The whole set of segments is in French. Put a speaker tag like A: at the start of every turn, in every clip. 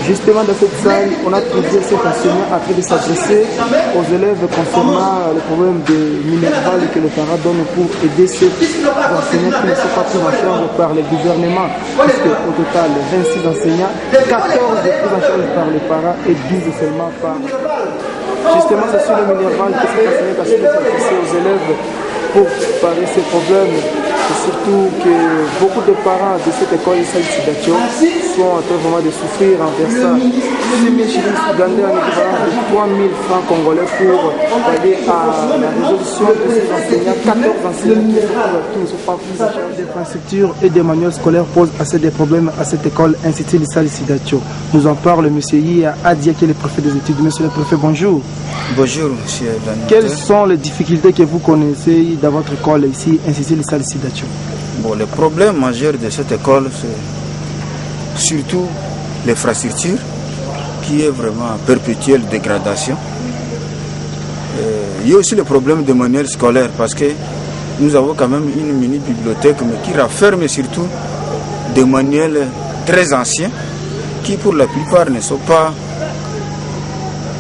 A: Justement, dans cette salle, on a plusieurs enseignants en train de s'adresser aux élèves concernant le problème de minéral que le parent donne pour aider ces enseignants qui ne sont pas pris en charge par le gouvernement. Puisque au total, 26 enseignants, 14 pris en charge par les parents et 12 seulement par. Justement, c'est sur le minéral que ces enseignants ont s'adresser aux élèves pour parer ces problèmes. Et surtout que beaucoup de parents de cette école de Saïd-Sidatio sont en train vraiment de souffrir en versant 6 000 shillings ougandais en équivalent de 3 000 francs congolais pour aider à la résolution de ces enseignants. 14 enseignants qui ne sont pas pris en charge des infrastructures et des manuels scolaires posent assez de problèmes à cette école Institut de Saïd-Sidatio. Nous en parle M. Iya Adia qui est le préfet des études. Monsieur le préfet, bonjour.
B: Bonjour, monsieur Daniel.
A: Quelles sont les difficultés que vous connaissez dans votre école ici, Institut de Saïd-Sidatio?
B: Bon, le problème majeur de cette école, c'est surtout l'infrastructure qui est vraiment en perpétuelle dégradation. Il y a aussi le problème des manuels scolaires parce que nous avons quand même une mini-bibliothèque mais qui renferme surtout des manuels très anciens qui pour la plupart ne sont pas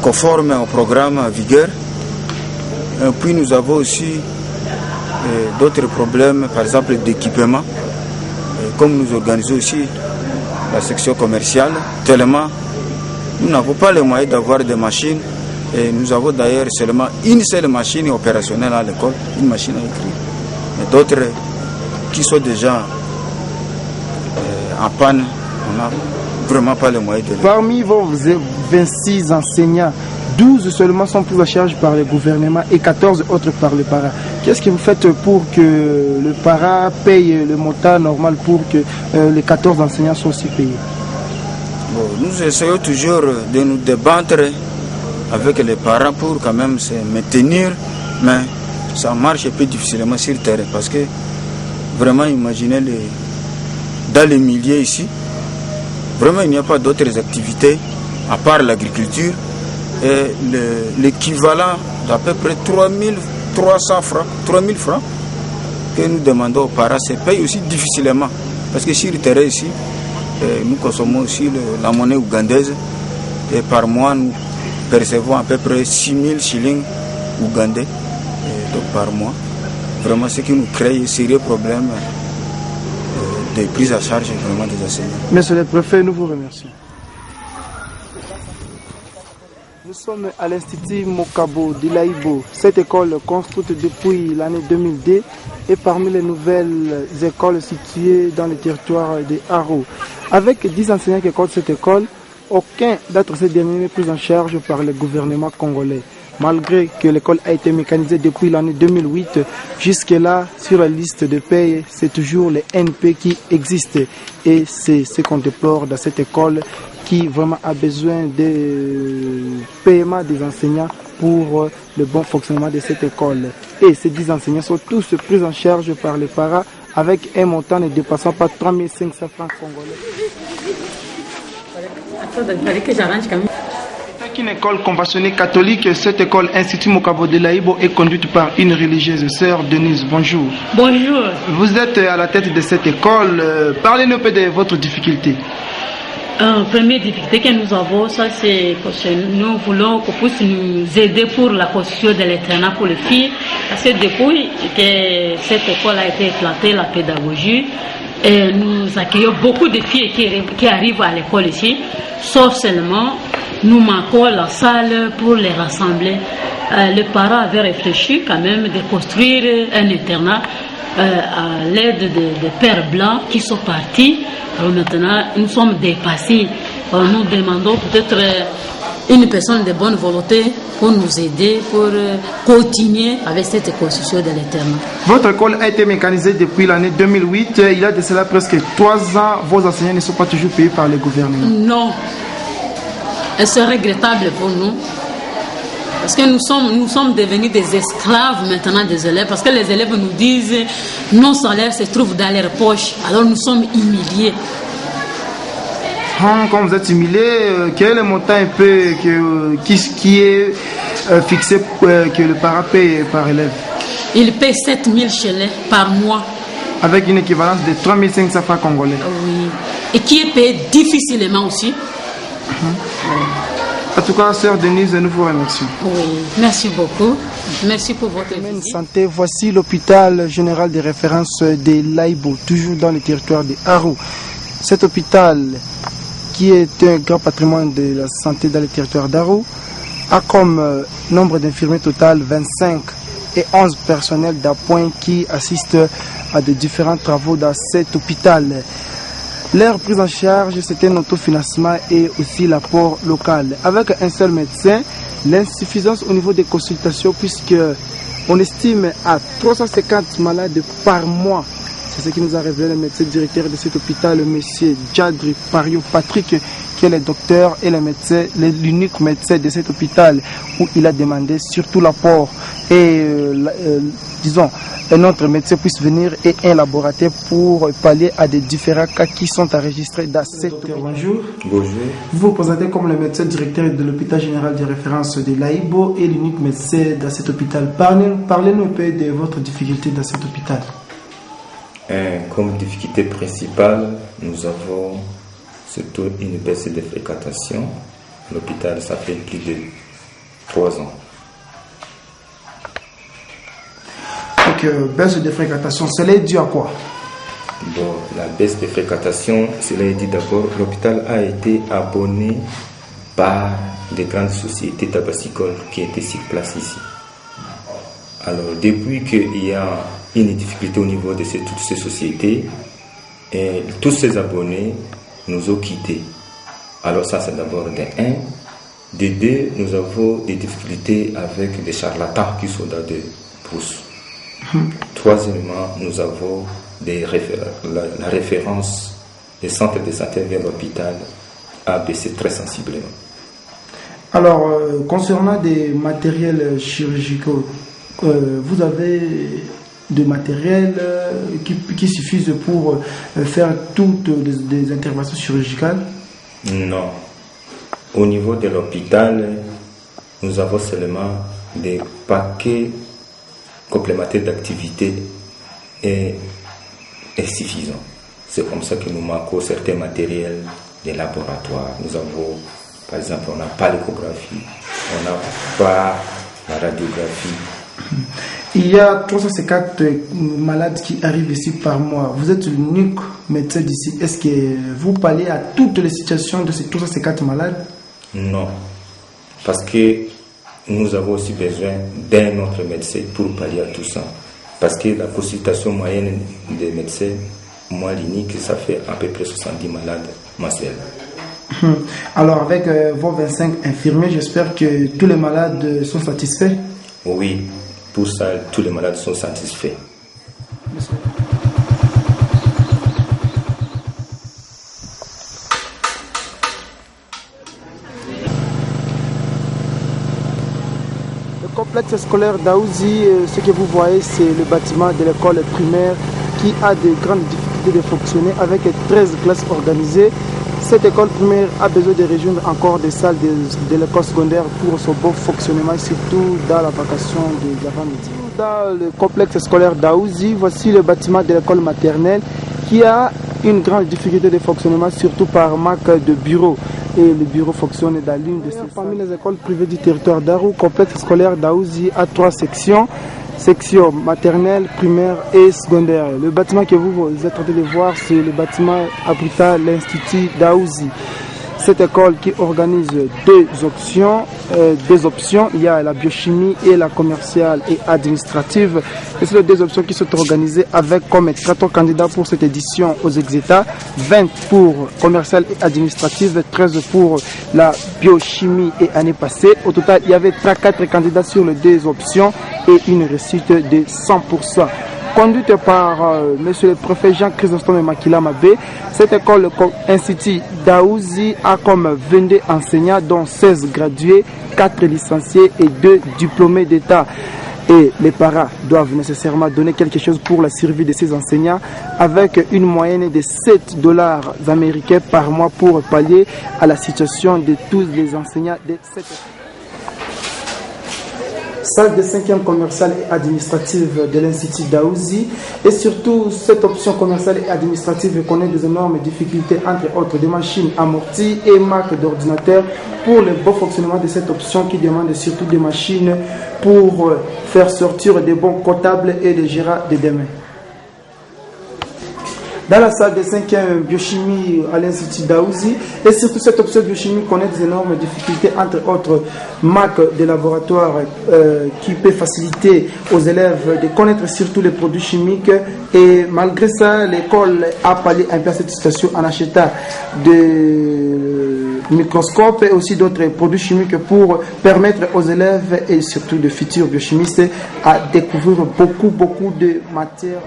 B: conformes au programme en vigueur. Et puis nous avons aussi d'autres problèmes, par exemple d'équipement. Comme nous organisons aussi la section commerciale, tellement nous n'avons pas les moyens d'avoir des machines. Et nous avons d'ailleurs seulement une seule machine opérationnelle à l'école, une machine à écrire. Mais d'autres qui sont déjà en panne, on n'a vraiment pas les moyens de les...
A: Parmi vos 26 enseignants, 12 seulement sont pris en charge par le gouvernement et 14 autres par le parent. Qu'est-ce que vous faites pour que le parent paye le montant normal pour que les 14 enseignants soient aussi payés?
B: Bon, nous essayons toujours de nous débattre avec les parents pour quand même se maintenir, mais ça marche un peu difficilement sur le terrain parce que vraiment imaginez dans les milieux ici, vraiment il n'y a pas d'autres activités à part l'agriculture. Et l'équivalent d'à peu près 3 000 francs que nous demandons aux parents se paye aussi difficilement. Parce que sur le terrain ici, nous consommons aussi la monnaie ougandaise et par mois nous percevons à peu près 6 000 shillings ougandais donc par mois. Vraiment ce qui nous crée un sérieux problème de prise à charge vraiment des enseignants.
A: Monsieur le préfet, nous vous remercions. Nous sommes à l'Institut Mokabo d'Ilaïbo. Cette école construite depuis l'année 2002 est parmi les nouvelles écoles situées dans le territoire de Haro. Avec 10 enseignants qui écoutent cette école, aucun d'entre ces derniers n'est pris en charge par le gouvernement congolais. Malgré que l'école a été mécanisée depuis l'année 2008, jusque-là, sur la liste de paye, c'est toujours les NP qui existent. Et c'est ce qu'on déplore dans cette école qui vraiment a besoin de paiement des enseignants pour le bon fonctionnement de cette école. Et ces 10 enseignants sont tous pris en charge par les parents avec un montant ne dépassant pas 3 500 francs congolais. C'est une école conventionnée catholique. Cette école Institut Mokabo de Laïbo est conduite par une religieuse, sœur Denise. Bonjour.
C: Bonjour.
A: Vous êtes à la tête de cette école. Parlez-nous un peu de votre difficulté.
C: Première difficulté que nous avons, ça c'est que nous voulons qu'on puisse nous aider pour la construction de l'internat pour les filles. Parce que depuis que cette école a été implantée, la pédagogie, et nous accueillons beaucoup de filles qui arrivent à l'école ici, sauf seulement nous manquons la salle pour les rassembler. Les parents avaient réfléchi quand même de construire un internat à l'aide des pères blancs qui sont partis. Alors maintenant, nous sommes dépassés. Alors nous demandons peut-être une personne de bonne volonté pour nous aider, pour continuer avec cette construction de l'internat.
A: Votre école a été mécanisée depuis l'année 2008. Il y a de cela presque 3 ans. Vos enseignants ne sont pas toujours payés par le gouvernement.
C: Non. Et c'est regrettable pour nous. Parce que nous sommes devenus des esclaves maintenant des élèves. Parce que les élèves nous disent nos salaires se trouvent dans leurs poches. Alors nous sommes humiliés.
A: Quand vous êtes humilié, quel est le montant un peu qui est fixé que le parent paye par élève?
C: Il paye 7 000 shillings par mois.
A: Avec une équivalence de 3 500 francs congolais.
C: Oui. Et qui est payé difficilement aussi.
A: En tout cas, sœur Denise, nous vous remercions.
C: Oui, merci beaucoup. Merci pour votre visite.
A: Santé, voici l'hôpital général de référence de Laïbo, toujours dans le territoire de Arou. Cet hôpital, qui est un grand patrimoine de la santé dans le territoire d'Arou, a comme nombre d'infirmiers total 25 et 11 personnels d'appoint qui assistent à de différents travaux dans cet hôpital. Leur prise en charge, c'est un autofinancement et aussi l'apport local. Avec un seul médecin, l'insuffisance au niveau des consultations, puisque on estime à 350 malades par mois. C'est ce qui nous a révélé le médecin directeur de cet hôpital, le monsieur Djadri Pario Patrick, qui est le docteur et le médecin, l'unique médecin de cet hôpital, où il a demandé surtout l'apport et disons un autre médecin puisse venir et un laboratoire pour pallier à des différents cas qui sont enregistrés dans cet hôpital. Bonjour.
B: Bonjour.
A: Vous vous présentez comme le médecin directeur de l'hôpital général de référence de Laïbo et l'unique médecin dans cet hôpital. Parlez-nous un peu de votre difficulté dans cet hôpital.
D: Comme difficulté principale, nous avons surtout une baisse de fréquentation. L'hôpital, ça fait plus de 3 ans.
A: Donc, baisse de fréquentation, cela est dû à quoi?
D: Bon, la baisse de fréquentation, cela est dit d'abord, l'hôpital a été abonné par des grandes sociétés tabacicoles qui étaient sur place ici. Alors, depuis qu'il y a une difficulté au niveau de toutes ces sociétés, et tous ces abonnés nous ont quittés. Alors ça, c'est d'abord de 1. De 2, nous avons des difficultés avec des charlatans qui sont dans des pousses. Troisièmement, nous avons la référence des centres de santé vers l'hôpital a baissé très sensiblement.
A: Alors, concernant des matériels chirurgicaux, vous avez de matériel qui suffisent pour faire toutes des interventions chirurgicales?
D: Non. Au niveau de l'hôpital, nous avons seulement des paquets complémentaires d'activité et suffisants. C'est comme ça que nous manquons certains matériels des laboratoires. Nous avons, par exemple, on n'a pas l'échographie, on n'a pas la radiographie.
A: Il y a 350 malades qui arrivent ici par mois. Vous êtes l'unique médecin d'ici. Est-ce que vous parlez à toutes les situations de ces 350 malades?
D: Non, parce que nous avons aussi besoin d'un autre médecin pour pallier à tout ça. Parce que la consultation moyenne des médecins, moi l'unique, ça fait à peu près 70 malades mensuels.
A: Alors avec vos 25 infirmiers, j'espère que tous les malades sont satisfaits?
D: Oui, pour ça, tous les malades sont satisfaits.
A: Le complexe scolaire d'Aouzi, ce que vous voyez, c'est le bâtiment de l'école primaire qui a de grandes difficultés de fonctionner avec 13 classes organisées. Cette école primaire a besoin de rejoindre encore des salles de l'école secondaire pour son bon fonctionnement, surtout dans la vacation de l'avant-midi. Dans le complexe scolaire d'Aouzi, voici le bâtiment de l'école maternelle qui a une grande difficulté de fonctionnement, surtout par manque de bureaux. Et le bureau fonctionne dans l'une de ces salles. Parmi les écoles privées du territoire d'Arou, le complexe scolaire d'Aouzi a 3 sections. Section maternelle, primaire et secondaire. Le bâtiment que vous êtes en train de voir, c'est le bâtiment abritant l'Institut d'Aouzi. Cette école qui organise deux options. Il y a la biochimie et la commerciale et administrative. Et c'est les 2 options qui sont organisées avec comme 14 candidats pour cette édition aux Exetats, 20 pour commerciale et administrative, 13 pour la biochimie et année passée. Au total, il y avait 34 candidats sur les 2 options et une réussite de 100%. Conduite par monsieur le préfet Jean-Chrysostome Makila Mabé, cette école Institut d'Aouzi a comme 22 enseignants, dont 16 gradués, 4 licenciés et 2 diplômés d'État. Et les parents doivent nécessairement donner quelque chose pour la survie de ces enseignants, avec une moyenne de $7 américains par mois pour pallier à la situation de tous les enseignants de cette école. salle de 5e commerciale et administrative de l'Institut Daouzi. Et surtout, cette option commerciale et administrative connaît des énormes difficultés, entre autres des machines amorties et marques d'ordinateurs pour le bon fonctionnement de cette option qui demande surtout des machines pour faire sortir des bons comptables et des gérants de demain. Dans la salle de 5e biochimie à l'Institut Daouzi, et surtout cette option biochimie connaît des énormes difficultés, entre autres marques de laboratoire qui peut faciliter aux élèves de connaître surtout les produits chimiques. Et malgré ça, l'école a pallié un peu à cette situation en achetant des microscopes et aussi d'autres produits chimiques pour permettre aux élèves et surtout de futurs biochimistes à découvrir beaucoup de matières.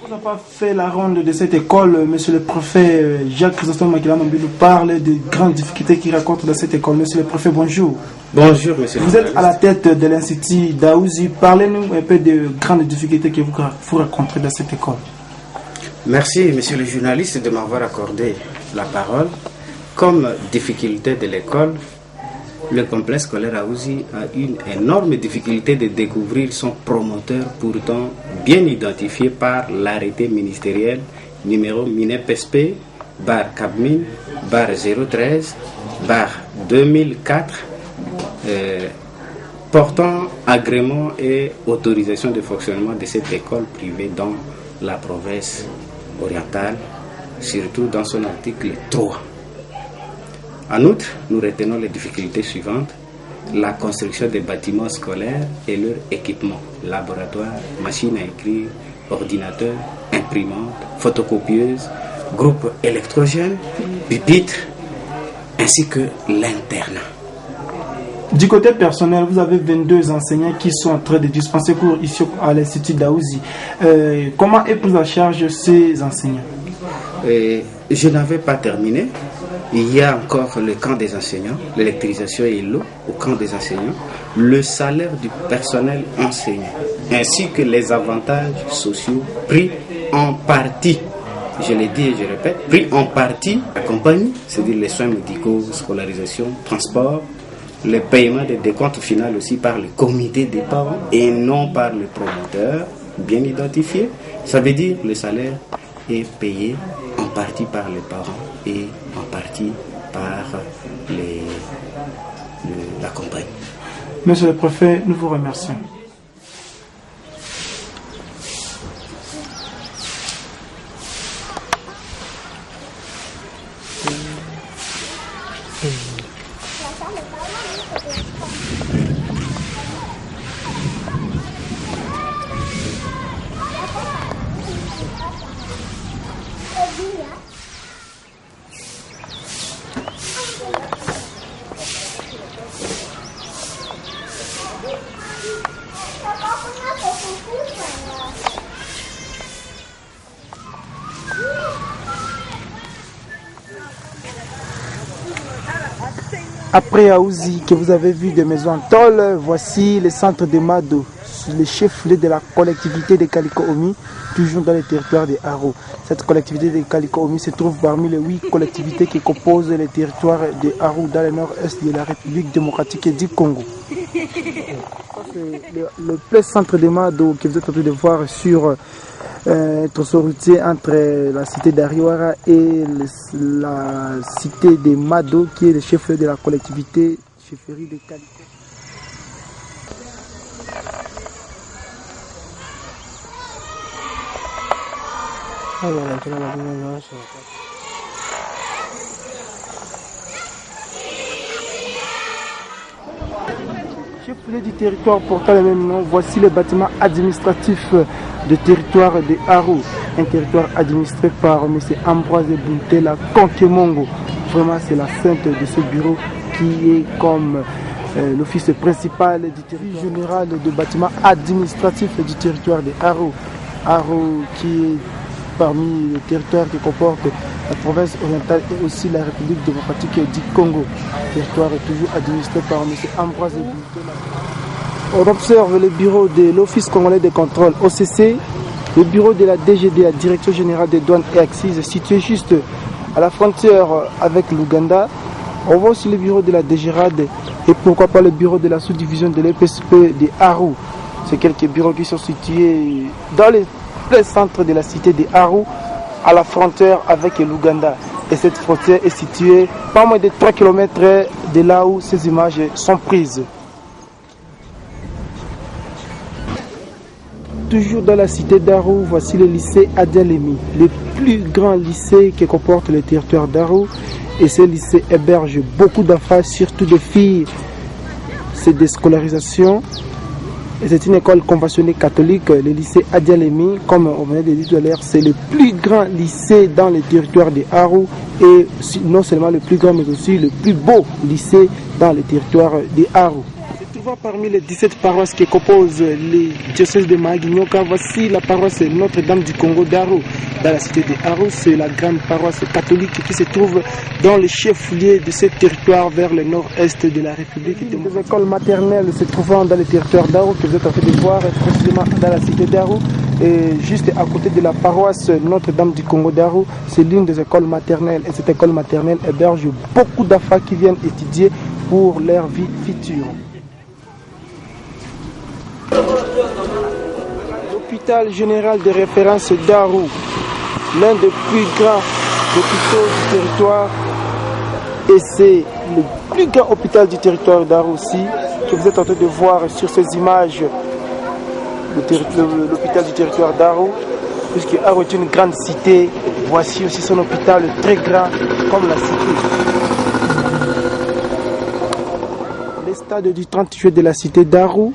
A: On n'a pas fait la ronde de cette école. Monsieur le préfet Jacques Chrysostome Makila Mambi nous parle des grandes difficultés qu'il rencontre dans cette école. Monsieur le préfet, bonjour.
E: Bonjour, monsieur.
A: Vous êtes à la tête de l'Institut Daouzi. Parlez-nous un peu des grandes difficultés que vous rencontrez dans cette école.
E: Merci, monsieur le journaliste, de m'avoir accordé la parole. Comme difficulté de l'école, le complexe scolaire Aouzi a une énorme difficulté de découvrir son promoteur, pourtant bien identifié par l'arrêté ministériel numéro MINEP-SP /CABMIN /013/2004 portant agrément et autorisation de fonctionnement de cette école privée dans la province orientale, surtout dans son article 3. En outre, nous retenons les difficultés suivantes: la construction des bâtiments scolaires et leur équipement, laboratoire, machines à écrire, ordinateurs, imprimantes, photocopieuses, groupes électrogènes, pupitres, ainsi que l'internat.
A: Du côté personnel, vous avez 22 enseignants qui sont en train de dispenser cours ici à l'Institut Daouzi. Comment est prise en charge ces enseignants?
E: Je n'avais pas terminé. Il y a encore le camp des enseignants, l'électrisation et l'eau au camp des enseignants, le salaire du personnel enseignant, ainsi que les avantages sociaux pris en partie, je l'ai dit et je répète, pris en partie la compagnie, c'est-à-dire les soins médicaux, scolarisation, transport, le paiement des décomptes finaux aussi par le comité des parents et non par le promoteur, bien identifié. Ça veut dire le salaire est payé en partie par les parents et en partie par la compagnie.
A: Monsieur le préfet, nous vous remercions. Après Aouzi, que vous avez vu des maisons en tôle, voici le centre de Mado, le chef-lieu de la collectivité de Kaliko-Omi, toujours dans le territoire de Haro. Cette collectivité de Kaliko-Omi se trouve parmi les 8 collectivités qui composent le territoire de Haro dans le nord-est de la République démocratique du Congo. Le plein centre de Mado que vous êtes en train de voir sur tronçon routier entre la cité d'Ariwara et la cité de Mado, qui est le chef-lieu de la collectivité chefferie de Kaliko. Chef-lieu du territoire portant le même nom, voici le bâtiment administratif du territoire de Haro, un territoire administré par M. Ambroise Buntela Konkemongo. Vraiment, c'est la sainte de ce bureau qui est comme l'office principal du territoire général du bâtiment administratif du territoire de Haro. Haro qui est parmi les territoires qui comportent la province orientale et aussi la République démocratique du Congo. Le territoire est toujours administré par M. Ambroise Buntela. On observe le bureau de l'Office congolais de contrôle OCC Le bureau de la DGD, la Direction Générale des Douanes et Accises, situé juste à la frontière avec l'Ouganda. On voit aussi le bureau de la DGRAD et pourquoi pas le bureau de la sous-division de l'EPSP de Aru. C'est quelques bureaux qui sont situés dans les plein centre de la cité de Aru, à la frontière avec l'Ouganda. Et cette frontière est située pas moins de 3 km de là où ces images sont prises. Toujours dans la cité d'Aru, voici le lycée Adialemi, le plus grand lycée qui comporte le territoire d'Aru. Et ce lycée héberge beaucoup d'enfants, surtout des filles. C'est des scolarisations. Et c'est une école conventionnée catholique, le lycée Adialemi, comme on venait de dire tout à l'heure, c'est le plus grand lycée dans le territoire de Aru. Et non seulement le plus grand, mais aussi le plus beau lycée dans le territoire de Aru. Parmi les 17 paroisses qui composent les diocèses de Mahagi-Nyoka, voici la paroisse Notre-Dame du Congo d'Aru. Dans la cité de Aru, c'est la grande paroisse catholique qui se trouve dans le chef-lieu de ce territoire vers le nord-est de la République. Les écoles maternelles se trouvant dans le territoire d'Aru, que vous êtes en train de voir, précisément dans la cité d'Aru, et juste à côté de la paroisse Notre-Dame du Congo d'Aru, c'est l'une des écoles maternelles. Et cette école maternelle héberge beaucoup d'enfants qui viennent étudier pour leur vie future. L'hôpital général de référence d'Aru, l'un des plus grands hôpitaux du territoire, et c'est le plus grand hôpital du territoire d'Aru aussi, que vous êtes en train de voir sur ces images, l'hôpital du territoire d'Aru, puisque Aru est une grande cité. Voici aussi son hôpital très grand comme la cité. Le stade du 30 juillet de la cité d'Aru,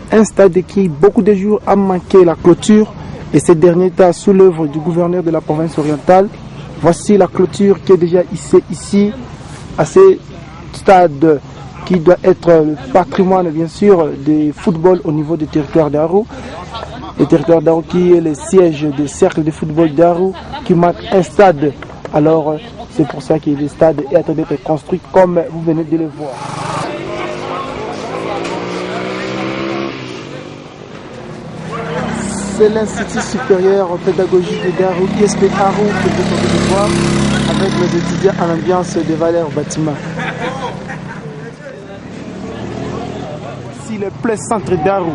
A: un stade qui beaucoup de jours a manqué la clôture, et ces derniers temps sous l'œuvre du gouverneur de la province orientale. Voici la clôture qui est déjà ici à ce stade qui doit être le patrimoine bien sûr du football au niveau du territoire d'Aru. Le territoire d'Aru qui est le siège du cercle de football d'Aru, qui manque un stade. Alors c'est pour ça que le stade est en train d'être construit comme vous venez de le voir. C'est l'Institut supérieur pédagogique d'Aru, ISP Aru, que vous pouvez voir avec les étudiants en ambiance de valeurs bâtiment. Ici le plein centre d'Aru.